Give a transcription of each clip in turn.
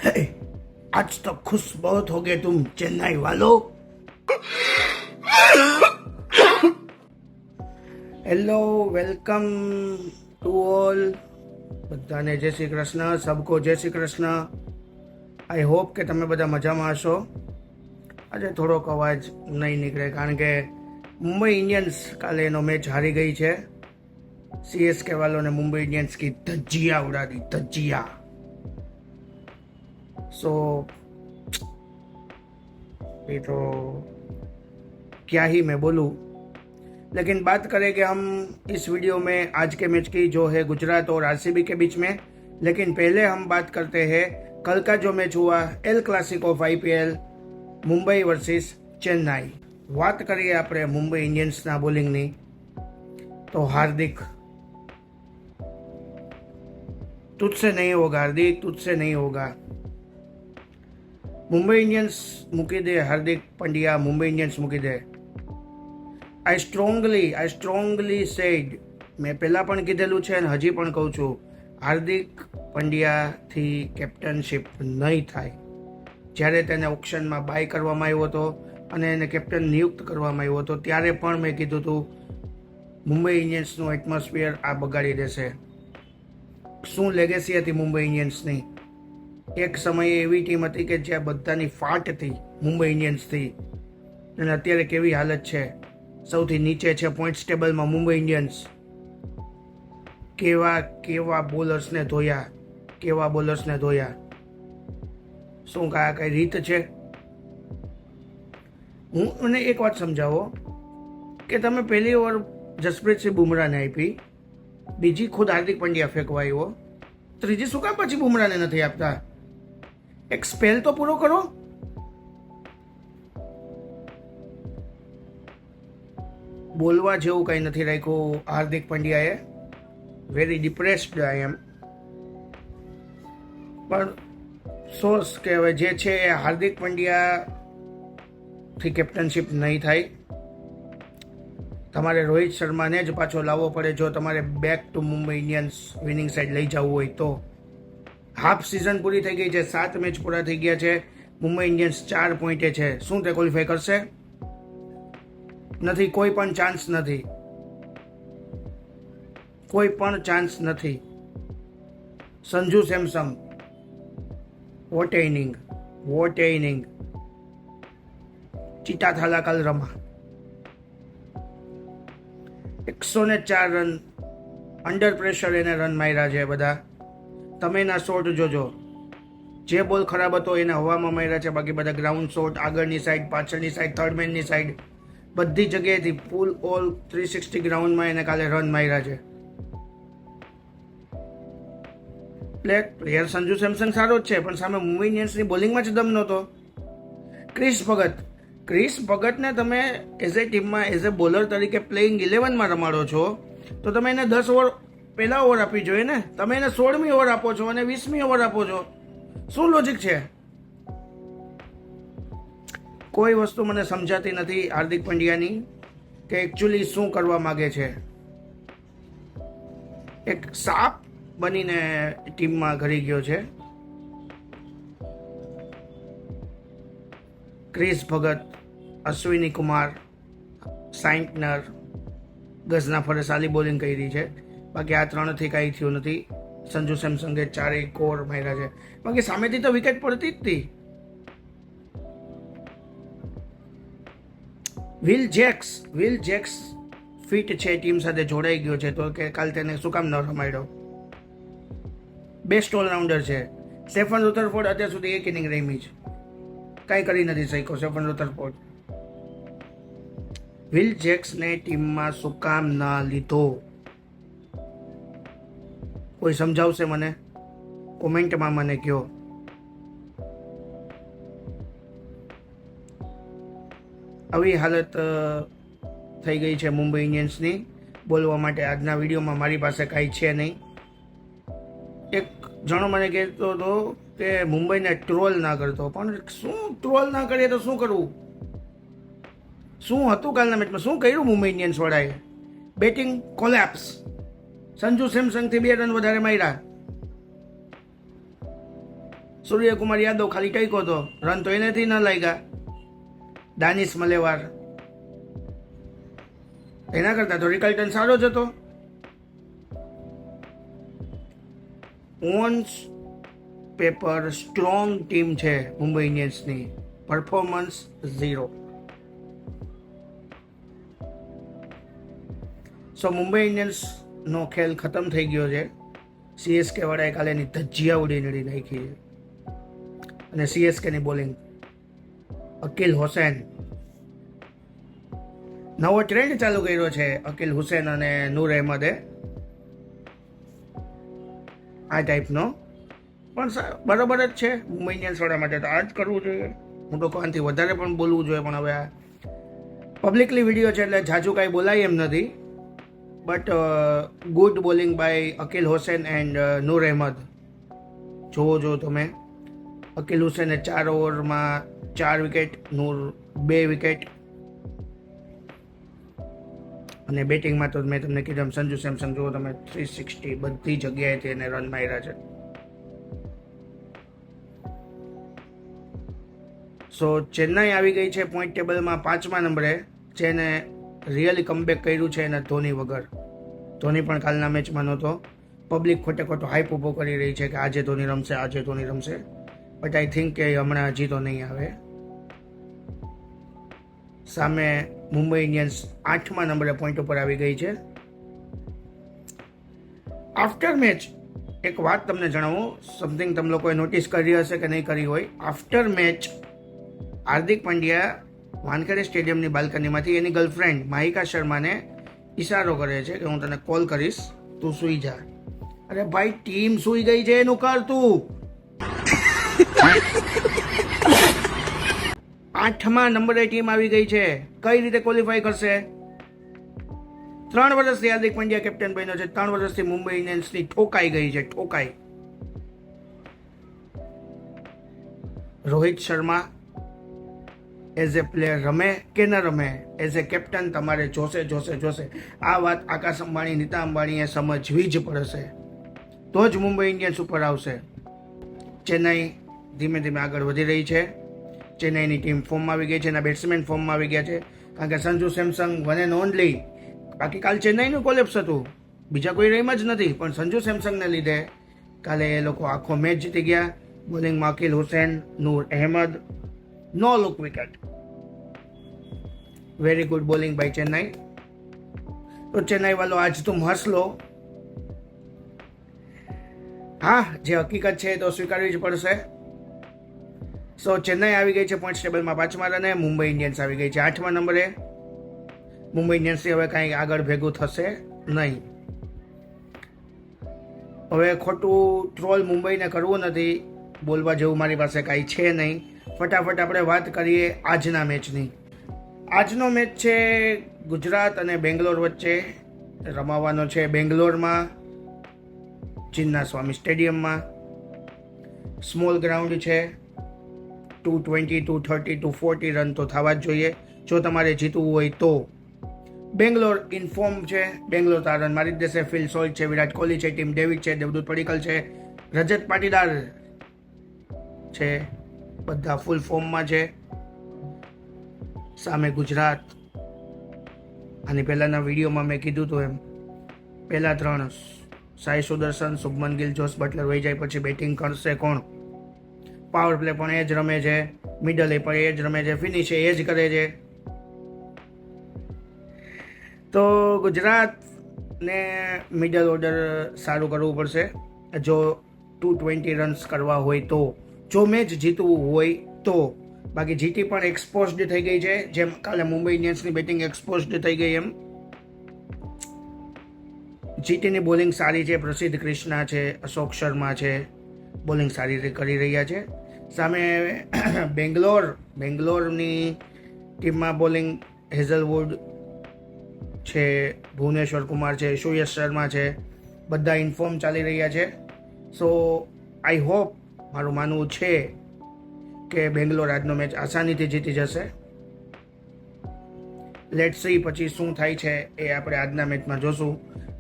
हे, आज तो खुश बहुत हो गए तुम चेन्नई वालों। Hello, welcome to all. બધાને જય શ્રી કૃષ્ણ. સબકો જય શ્રી કૃષ્ણ. આઈ હોપ કે તમે બધા મજામાં હશો. આજે થોડોક અવાજ નહીં નીકળે કારણ કે મુંબઈ ઇન્ડિયન્સ કાલે એનો મેચ હારી ગઈ છે. સીએસકે વાलों ने मुंबई इंडियंस की धज्जियां उड़ा दी, धज्जियां. सो ये तो क्या ही मैं बोलूं. लेकिन बात करें कि हम इस वीडियो में आज के मैच की जो है गुजरात और आरसीबी के बीच में. लेकिन पहले हम बात करते हैं कल का जो मैच हुआ El Clasico of IPL Mumbai versus Chennai. बात करिए આપણે મુંબઈ ઇન્ડિયન્સના બોલિંગની तो हार्दिक तुझसे नहीं होगा, हार्दिक तुझसे नहीं होगा. मुंबई इंडियंस મૂકી દે, હાર્દિક પંડ્યા મુંબઈ ઇન્ડિયન્સ મૂકી દે. આઈ સ્ટ્રોંગલી સેડ, મેં પહેલાં પણ કીધેલું છે અને હજી પણ કહું છું, હાર્દિક પંડ્યાથી કેપ્ટનશીપ નહીં થાય. જ્યારે તેને ઓપ્શનમાં બાય કરવામાં આવ્યો હતો અને એને કેપ્ટન નિયુક્ત કરવામાં આવ્યો હતો ત્યારે પણ મેં કીધું હતું મુંબઈ ઇન્ડિયન્સનું એટમોસ્ફિયર આ બગાડી દેશે. શું લેગેસી હતી મુંબઈ ઇન્ડિયન્સની. એક સમયે એવી ટીમ હતી કે જ્યાં બધાની ફાટ હતી મુંબઈ ઇન્ડિયન્સથી, અને અત્યારે કેવી હાલત છે, સૌથી નીચે છે પોઈન્ટ્સ ટેબલમાં મુંબઈ ઇન્ડિયન્સ. કેવા બોલર્સને ધોયા. શું કઈ રીત છે? મને એક વાત સમજાવો કે તમે પહેલી ઓવર જસપ્રીતસિંહ બુમરાહને આપી, બીજી ખુદ હાર્દિક પંડ્યા ફેંકવા આવ્યો, ત્રીજી શું કામ પછી બુમરાહને નથી આપતા? એક સ્પેલ તો પૂરો કરો. બોલવા જેવું કંઈ નથી રાખ્યું હાર્દિક પંડ્યાએ. વેરી ડિપ્રેસ્ડ આઈ એમ. પણ સોસ કે હવે જે છે એ હાર્દિક પંડ્યાથી કેપ્ટનશીપ નહીં થાય. તમારે રોહિત શર્માને જ પાછો લાવવો પડે જો તમારે back to Mumbai Indians winning side લઈ જવું હોય તો. હાફ સિઝન પૂરી થઈ ગઈ છે, 7 મેચ પૂરા થઈ ગયા છે. મુંબઈ ઇન્ડિયન્સ 4 પોઈન્ટે છે. શું તે ક્વોલિફાય કરશે? નથી, કોઈ પણ ચાન્સ નથી. સંજુ સેમસંગ, વોટ એ ઇનિંગ. ચીટા થાલા કાલ રમા, 104 રન અંડર પ્રેશર એને રન માર્યા છે બધા. તમે એના શોટ જોજો, જે બોલ ખરાબ હતો એને હવામાં માર્યા છે, બાકી બધા ગ્રાઉન્ડ શોટ, આગળની સાઈડ, પાછળની સાઈડ, થર્ડ મેનની સાઈડ, બધી જગ્યાએથી ફૂલ ઓલ 360 ગ્રાઉન્ડમાં એને કાલે રન માર્યા છે. પ્લેયર સંજુ સેમસંગ સારો જ છે, પણ સામે મુંબઈ ઇન્ડિયન્સની બોલિંગમાં જ દમ નહોતો. ક્રિસ ભગતને તમે એઝ એ ટીમમાં એઝ એ બોલર તરીકે પ્લેઇંગ 11માં રમાડો છો તો તમે એને 10 ઓવર પહેલા ઓવર આપવી જોઈએ ને. તમે એને 16મી ઓવર આપો છો અને 20મી ઓવર આપો છો. શું લોજિક છે? કોઈ વસ્તુ મને સમજાતી નથી હાર્દિક પંડ્યાની કે એકચ્યુઅલી શું કરવા માગે છે. એક સાપ બનીને ટીમમાં ઘરી ગયો છે. ક્રિસ ભગત, અશ્વિની કુમાર, સાઇન્ટનર, ગઝના ફરે સાલી બોલિંગ કરી છે. બાકી આ 3થી કાંઈ થયું નથી. સંજુ સેમસંગે 4 કોર માર્યા છે. બાકી સામેથી તો વિકેટ પડતી જ હતી. વિલ જેક્સ ફિટ છે, ટીમ સાથે જોડાઈ ગયો છે, તો કે કાલ તેને શું કામ ન રમાડ્યો? બેસ્ટ ઓલરાઉન્ડર છે. સ્ટેફન રુથરફોર્ડ અત્યાર સુધી 1 ઇનિંગ રમી છે, કાંઈ કરી નથી શક્યો સ્ટેફન રુથરફોર્ડ. વિલ જેક્સને ટીમમાં શું કામ ના લીધો? કોઈ સમજાવશે મને? કોમેન્ટમાં મને કહો. આવી હાલત થઈ ગઈ છે મુંબઈ ઇન્ડિયન્સની. બોલવા માટે આજના વિડીયોમાં મારી પાસે કાંઈ છે નહીં. એક જણો મને કહેતો હતો કે મુંબઈને ટ્રોલ ના કરતો, પણ શું ટ્રોલ ના કરીએ તો શું કરવું? શું હતું કાલના મેચમાં? શું કર્યું મુંબઈ ઇન્ડિયન્સ વાળાએ? Batting collapse. સંજુ સેમસંગથી 2 રન વધારે માર્યા. સૂર્યકુમાર યાદવ ખાલી ટેકો હતો, રન તો એનેથી ન લાગ્યા. દાનિશ મલેવાર, એના કરતા તો રિકલ્ટન સારો જ હતો. ઓન પેપર સ્ટ્રોંગ ટીમ છે મુંબઈ ઇન્ડિયન્સની, પરફોર્મન્સ 0. સો મુંબઈ ઇન્ડિયન્સનો ખેલ ખતમ થઈ ગયો છે. સીએસકે વાળાએ કાલે એની ધજ્જિયા ઉડી નડી નાખી છે. અને સીએસકેની બોલિંગ અકીલ હુસૈન, નવો ટ્રેન્ડ ચાલુ કર્યો છે અકીલ હુસૈન અને નૂર અહેમદે આ ટાઈપનો, પણ બરોબર જ છે મુંબઈ ઇન્ડિયન્સ વાળા માટે તો આ જ કરવું જોઈએ. હું તો આનાથી વધારે પણ બોલવું જોઈએ, પણ હવે આ પબ્લિકલી વિડીયો છે એટલે જાજુ કાંઈ બોલાય એમ નથી. But good bowling by Akeal Hosein and Noor Ahmad. જોવો જો તમે, અકીલ હુસૈને 4 ઓવરમાં 4 વિકેટ, નૂર 2 વિકેટ. અને બેટિંગમાં તો મેં તમને કીધું સંજુ સેમસંગ જુઓ તમે, 360 બધી જગ્યાએથી એને રન માર્યા છે. સો ચેન્નાઈ આવી ગઈ છે પોઈન્ટ ટેબલમાં 5મા નંબરે. જેને રિયલી કમબેક કર્યું છે એના ધોની વગર. ધોની પણ કાલના મેચમાં નહોતો. પબ્લિક ખોટે ખોટો હાઈપ ઊભો કરી રહી છે કે આજે ધોની રમશે, આજે ધોની રમશે. બટ આઈ થિંક કે હમણાં હજી તો નહીં આવે. સામે મુંબઈ ઇન્ડિયન્સ 8મા નંબરે પોઈન્ટ ઉપર આવી ગઈ છે. આફ્ટર મેચ એક વાત તમને જણાવું, સમથિંગ તમે લોકોએ નોટિસ કરી હશે કે નહીં કરી હોય. આફ્ટર મેચ હાર્દિક પંડ્યા વાનખેડે સ્ટેડિયમની બાલ્કનીમાંથી એની ગર્લફ્રેન્ડ માહિકા શર્માને ઈશારો કરે છે કે હું તને કોલ કરીશ, તું સૂઈ જા. અરે ભાઈ, ટીમ સૂઈ ગઈ છે એનું કર તું. 8મા નંબરે ટીમ આવી ગઈ છે, કઈ રીતે ક્વોલિફાય કરશે? 3 વર્ષથી હાર્દિક પંડ્યા કેપ્ટન બન્યો છે, 3 વર્ષથી મુંબઈ ઇન્ડિયન્સની ઠોકાઈ ગઈ છે, ઠોકાઈ. Rohit Sharma as a player રમે કે ન રમે, એઝ એ કેપ્ટન તમારે જોશે. આ વાત આકાશ અંબાણી, નીતા અંબાણીએ સમજવી જ પડશે, તો જ મુંબઈ ઇન્ડિયન્સ ઉપર આવશે. ચેન્નાઈ ધીમે ધીમે આગળ વધી રહી છે. ચેન્નાઈની ટીમ ફોર્મમાં આવી ગઈ છે, એના બેટ્સમેન ફોર્મમાં આવી ગયા છે. કારણ કે Sanju Samsung one and only, બાકી કાલ ચેન્નાઈનું કોલેપ્સ હતું, બીજા કોઈ રેમ જ નથી. પણ સંજુ સેમસંગને લીધે કાલે એ લોકો આખો મેચ જીતી ગયા. બોલિંગમાં Akeal Hosein, Noor Ahmad, no look wicket. Very good bowling by Chennai. તો ચેન્નાઈ વાળો આજ તુમ હસ લો. હા, જે હકીકત છે એ તો સ્વીકારવી જ પડશે. સો ચેન્નાઈ આવી ગઈ છે પોઈન્ટ ટેબલમાં 5મા રને. મુંબઈ ઇન્ડિયન્સ આવી ગઈ છે 8મા નંબરે. મુંબઈ ઇન્ડિયન્સથી હવે કાંઈ આગળ ભેગું થશે નહીં. હવે ખોટું ટ્રોલ મુંબઈને કરવું નથી, બોલવા જેવું મારી પાસે કાંઈ છે નહીં. ફટાફટ આપણે વાત કરીએ આજના મેચની. આજનો મેચ છે ગુજરાત અને બેંગ્લોર વચ્ચે રમાવાનો છે. બેંગ્લોરમાં ચિન્ના સ્વામી સ્ટેડિયમમાં. સ્મોલ ગ્રાઉન્ડ છે. 220, 230, 240 રન તો થવા જ જોઈએ જો તમારે જીતવું હોય તો. બેંગ્લોર ઇન્ફોર્મ છે, બેંગ્લોર તો રન મારી જ દેશે. ફિલ સોલ્ટ છે, વિરાટ કોહલી છે, ટીમ ડેવિડ છે, દેવદૂત પડીકલ છે, રજત પાટીદાર છે, બધા ફૂલ ફોર્મમાં છે. સામે ગુજરાત, આની પહેલાંના વિડીયોમાં મેં કીધું હતું એમ, પહેલા 3 સાઈ સુદર્શન, શુભમન ગિલ, જોસ બટલર વહી જાય પછી બેટિંગ કરશે કોણ? પાવર પ્લે પણ એ જ રમે છે, મિડલ પણ એ જ રમે છે, ફિનિશ એ જ કરે છે. તો ગુજરાતને મિડલ ઓર્ડર સારું કરવું પડશે જો 220 રન્સ કરવા હોય તો, જો મેચ જીતવું હોય તો. બાકી જીટી પણ એક્સપોઝડ થઈ ગઈ છે, જેમ કાલે મુંબઈ ઇન્ડિયન્સની બેટિંગ એક્સપોઝડ થઈ ગઈ એમ. જીટીની બોલિંગ સારી છે, પ્રસિદ્ધ ક્રિષ્ના છે, અશોક શર્મા છે, બોલિંગ સારી રીતે કરી રહ્યા છે. સામે બેંગ્લોરની ટીમમાં બોલિંગ હેઝલવુડ છે, ભુવનેશ્વર કુમાર છે, સુયશ શર્મા છે, બધા ઇન્ફોર્મ ચાલી રહ્યા છે. સો આઈ હોપ, મારું માનવું છે કે બેંગ્લોર આજનો મેચ આસાનીથી જીતી જશે. લેટ્સ સી પછી શું થાય છે એ આપણે આજના મેચમાં જોશું.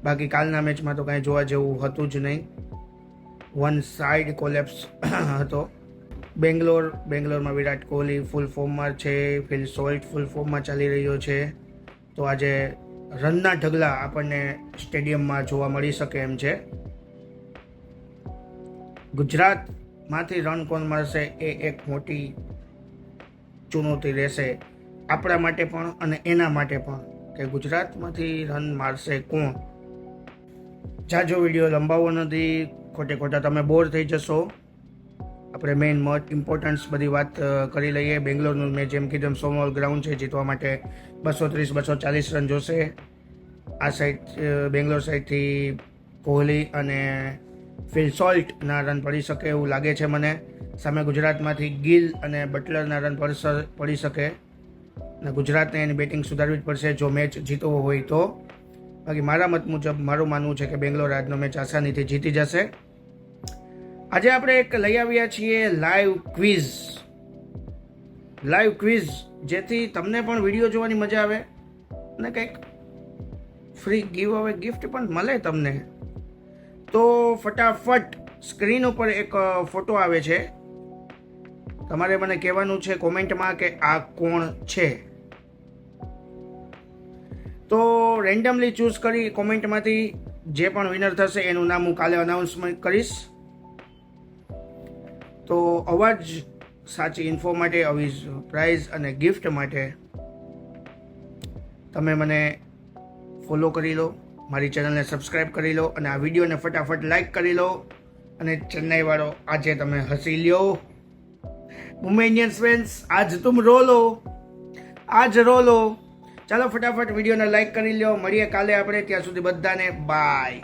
બાકી કાલના મેચમાં તો કાંઈ જોવા જેવું હતું જ નહીં, વન સાઇડ કોલેપ્સ હતો. બેંગ્લોરમાં વિરાટ કોહલી ફૂલ ફોર્મમાં છે, ફિલ સોલ્ટ ફૂલ ફોર્મમાં ચાલી રહ્યો છે. તો આજે રનના ઢગલા આપણને સ્ટેડિયમમાં જોવા મળી શકે એમ છે. ગુજરાતમાંથી રન કોણ મારશે એ એક મોટી ચુનૌતી રહેશે આપણા માટે પણ અને એના માટે પણ, કે ગુજરાતમાંથી રન મારશે કોણ. જાજો વિડીયો લંબાવવો નથી, ખોટા તમે બોર થઈ જશો. આપણે મેઇન ઇમ્પોર્ટન્સ બધી વાત કરી લઈએ. બેંગ્લોરનું મેં જેમ કીધું સોમોલ ગ્રાઉન્ડ છે, જીતવા માટે 230-240 રન જોશે. આ સાઈડ બેંગ્લોર સાઈડથી કોહલી અને ફિલ સોલ્ટના રન પડી શકે એવું લાગે છે મને. સામે ગુજરાતમાંથી ગિલ અને બટલરના રન પડી શકે, અને ગુજરાતને એની બેટિંગ સુધારવી જ પડશે જો મેચ જીતવો હોય તો. બાકી મારા મત મુજબ મારું માનવું છે કે બેંગ્લોર આજનો મેચ આસાનીથી જીતી જશે. આજે આપણે એક લઈ આવ્યા છીએ લાઈવ ક્વિઝ, જેથી તમને પણ વિડીયો જોવાની મજા આવે અને કંઈક ફ્રી ગીવ અવે ગિફ્ટ પણ મળે તમને. તો ફટાફટ સ્ક્રીન ઉપર એક ફોટો આવે છે, તમારે મને કહેવાનું છે કોમેન્ટમાં કે આ કોણ છે. તો રેન્ડમલી ચૂઝ કરી કોમેન્ટમાંથી જે પણ વિનર થશે એનું નામ હું કાલે અનાઉન્સમેન્ટ કરીશ. તો અવાજ સાચી ઇન્ફો માટે, આવી પ્રાઇઝ અને ગિફ્ટ માટે તમે મને ફોલો કરી લો, મારી ચેનલને સબસ્ક્રાઈબ કરી લો અને આ વિડીયોને ફટાફટ લાઈક કરી લો. અને ચેન્નાઈવાળો આજે તમે હસી લ્યો. મુંબઈ ઇન્ડિયન્સ ફેન્સ આજ તુમ રો લો, આજ રો લો. ચાલો ફટાફટ વિડીયોને લાઈક કરી લો. મળીએ કાલે આપણે, ત્યાં સુધી બધાને બાય.